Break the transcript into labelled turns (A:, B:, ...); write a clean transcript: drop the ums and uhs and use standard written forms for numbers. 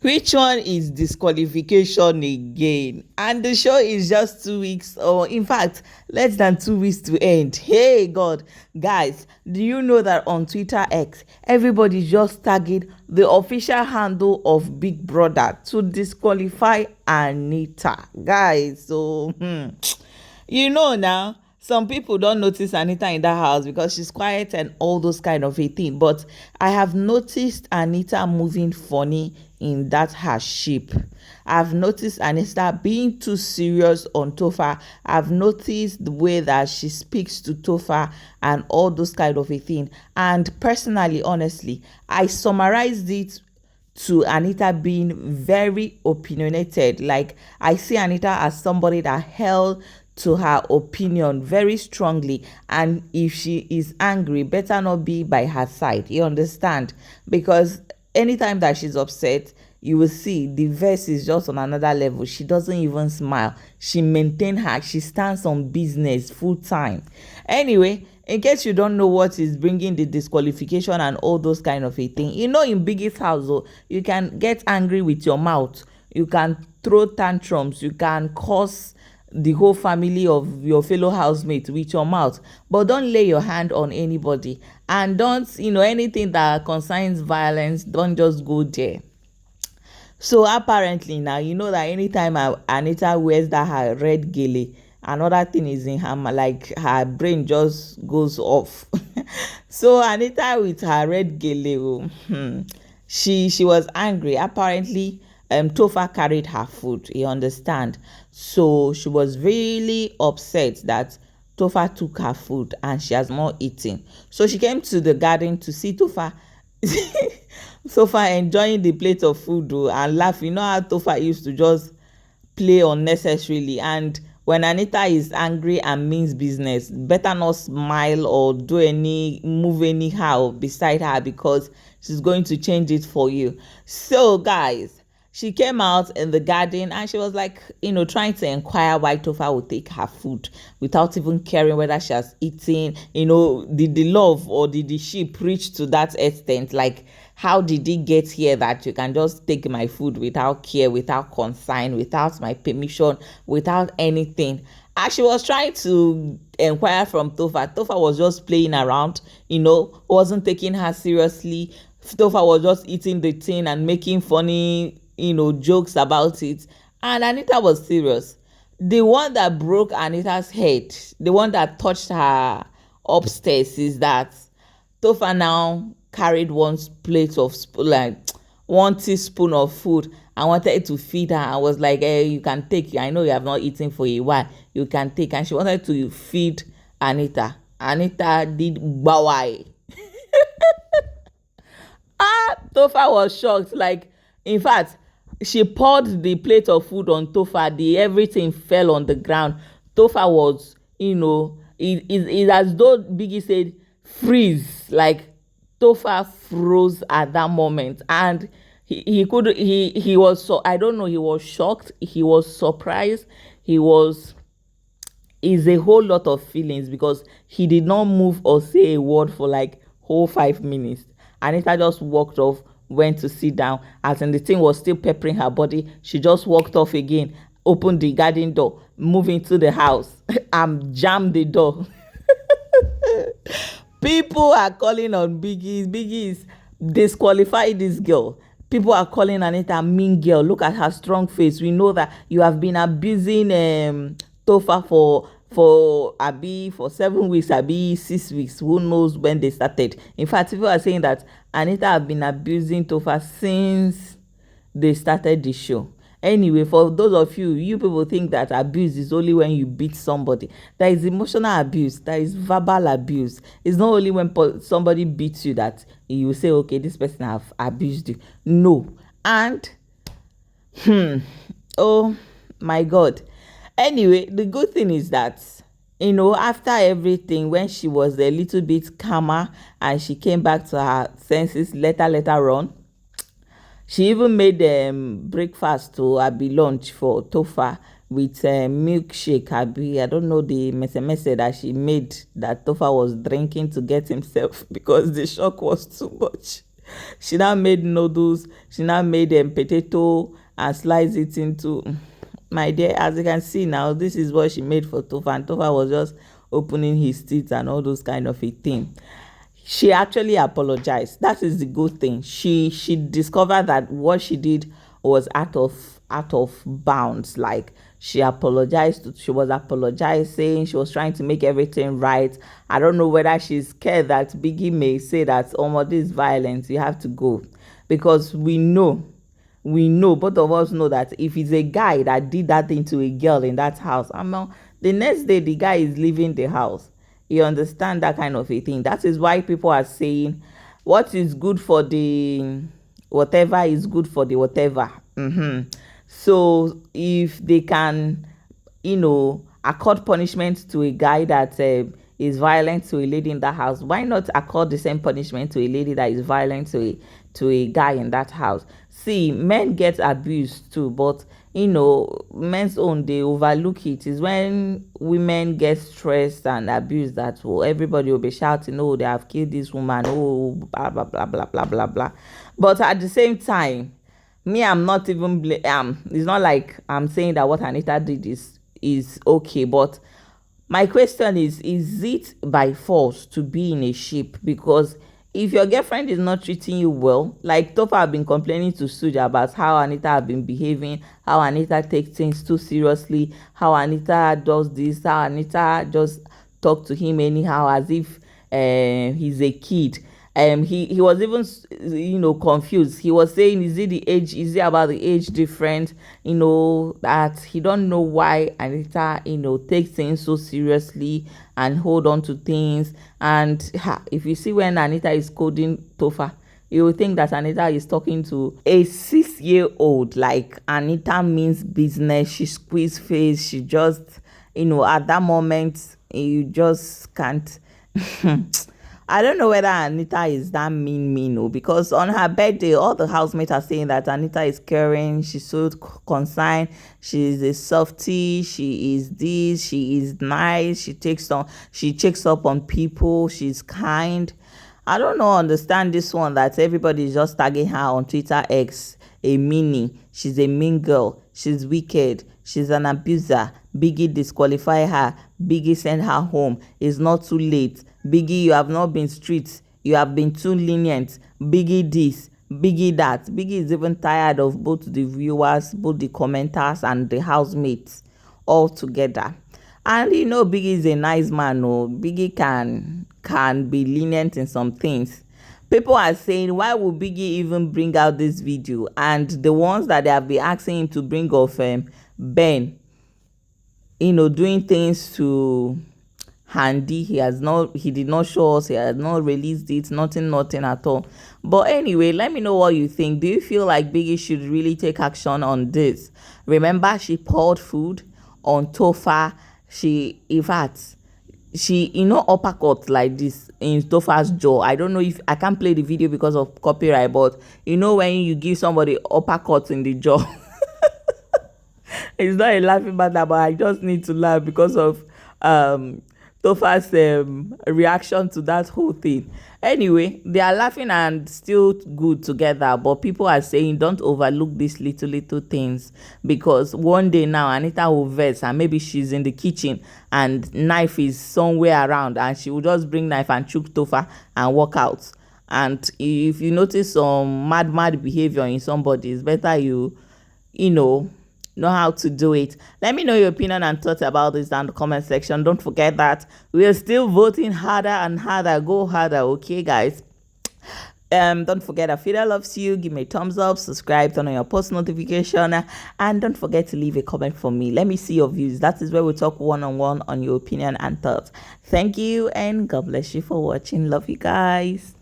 A: Which one is disqualification again? And the show is just 2 weeks, or in fact, less than 2 weeks to end. Hey, God. Guys, do you know that on Twitter X, everybody just tagging the official handle of Big Brother to disqualify Anita? Guys, so, you know now. Some people don't notice Anita in that house because she's quiet and all those kind of a thing. But I have noticed Anita moving funny in that her ship. I've noticed Anita being too serious on TOPHER. I've noticed the way that she speaks to TOPHER and all those kind of a thing. And personally, honestly, I summarized it to Anita being very opinionated. Like, I see Anita as somebody that held to her opinion very strongly, and if she is angry, better not be by her side. You understand? Because anytime that she's upset, you will see the verse is just on another level. She doesn't even smile. She she stands on business full time. Anyway, in case you don't know what is bringing the disqualification and all those kind of a thing, you know, in Biggie's house, you can get angry with your mouth, you can throw tantrums, you can curse the whole family of your fellow housemate with your mouth, but don't lay your hand on anybody, and don't, anything that concerns violence, don't just go there. So apparently now, you know that anytime Anita wears that her red gele, another thing is in her, like her brain just goes off. So Anita with her red gele, she was angry. Apparently, TOPHER carried her food, you understand? So she was really upset that TOPHER took her food and she has not eaten. So she came to the garden to see TOPHER. TOPHER enjoying the plate of food and laugh. You know how TOPHER used to just play unnecessarily. And when Anita is angry and means business, better not smile or move anyhow beside her, because she's going to change it for you. So guys, she came out in the garden and she was like, trying to inquire why TOPHER would take her food without even caring whether she has eaten. Did the love or did the sheep reach to that extent? Like, how did it get here that you can just take my food without care, without concern, without my permission, without anything? As she was trying to inquire from TOPHER, TOPHER was just playing around, wasn't taking her seriously. TOPHER was just eating the thing and making funny jokes about it, and Anita was serious. The one that broke Anita's head, the one that touched her upstairs, is that TOPHER now carried one teaspoon of food and wanted to feed her. I was like, hey, you can take, I know you have not eaten for a while, you can take. And she wanted to feed Anita. Anita did bawai. TOPHER was shocked. Like, in fact, she poured the plate of food on TOPHER. Everything fell on the ground. TOPHER was, it's as though Biggie said, freeze. Like, TOPHER froze at that moment, and he was, so I don't know, he was shocked, he was surprised, is a whole lot of feelings, because he did not move or say a word for like whole 5 minutes. Anita just walked off, went to sit down. As in, the thing was still peppering her body, she just walked off again, opened the garden door, moved into the house and jammed the door. People are calling on Biggie's disqualify this girl. People are calling Anita mean girl. Look at her strong face. We know that you have been abusing TOPHER for 7 weeks, 6 weeks. Who knows when they started? In fact, people are saying that Anita have been abusing TOPHER since they started the show. Anyway, for those of you people think that abuse is only when you beat somebody. There is emotional abuse, there is verbal abuse. It's not only when somebody beats you that you say, okay, this person have abused you. No. And oh my God. Anyway, the good thing is that, after everything, when she was a little bit calmer and she came back to her senses later on, she even made breakfast to lunch for TOPHER with milkshake. I don't know the mess that she made that TOPHER was drinking to get himself, because the shock was too much. She now made noodles. She now made potato and sliced it into. My dear, as you can see now, this is what she made for Topher, and Topher was just opening his teeth and all those kind of a thing. She actually apologized. That is the good thing. She discovered that what she did was out of bounds. Like, she apologized. She was apologizing. She was trying to make everything right. I don't know whether she's scared that Biggie may say that, oh, this is violence, you have to go, because we know, both of us know that if it's a guy that did that thing to a girl in that house, the next day the guy is leaving the house. You understand that kind of a thing? That is why people are saying what is good for the whatever is good for the whatever. So if they can, accord punishment to a guy that is violent to a lady in that house, why not accord the same punishment to a lady that is violent to a guy in that house? See, men get abused too, but men's own, they overlook it. Is when women get stressed and abused that, everybody will be shouting, oh, they have killed this woman, oh, blah blah blah blah blah blah blah. But at the same time, me, I'm not even it's not like I'm saying that what Anita did is okay, but my question is it by force to be in a ship? Because if your girlfriend is not treating you well, like Topher have been complaining to Suja about how Anita have been behaving, how Anita takes things too seriously, how Anita does this, how Anita just talk to him anyhow as if he's a kid. He was even confused. He was saying, is it about the age difference, that he don't know why Anita takes things so seriously and hold on to things. And if you see when Anita is scolding Topher, you will think that Anita is talking to a 6-year-old. Like, Anita means business. She squeeze face. She just at that moment you just can't I don't know whether Anita is that mean, because on her birthday, all the housemates are saying that Anita is caring, she's so concerned, she's a softie, she is this, she is nice, she checks up on people, she's kind. I don't know, understand this one that everybody is just tagging her on Twitter X, a meanie, she's a mean girl, she's wicked, she's an abuser, Biggie disqualify her, Biggie send her home, it's not too late, Biggie, you have not been strict, you have been too lenient, Biggie this, Biggie that. Biggie is even tired of both the viewers, both the commenters and the housemates all together. And Biggie is a nice man. Biggie can be lenient in some things. People are saying, why would Biggie even bring out this video? And the ones that they have been asking him to bring off Ben, doing things to Handy, he did not show us, he has not released it, nothing at all. But anyway, let me know what you think. Do you feel like Biggie should really take action on this? Remember, she poured food on Topher. She uppercut like this in Topher's jaw. I don't know if I can't play the video because of copyright, but when you give somebody uppercut in the jaw, it's not a laughing matter, but I just need to laugh because of Topher's reaction to that whole thing. Anyway, they are laughing and still good together, but people are saying don't overlook these little things, because one day now Anita will vex and maybe she's in the kitchen and knife is somewhere around and she will just bring knife and choke Topher and walk out. And if you notice some mad behavior in somebody, it's better you know how to do it. Let me know your opinion and thoughts about this down in the comment section. Don't forget that we are still voting harder and harder. Go harder, okay, guys? Don't forget that Fida loves you. Give me a thumbs up, subscribe, turn on your post notification, and don't forget to leave a comment for me. Let me see your views. That is where we talk one-on-one on your opinion and thoughts. Thank you, and God bless you for watching. Love you guys.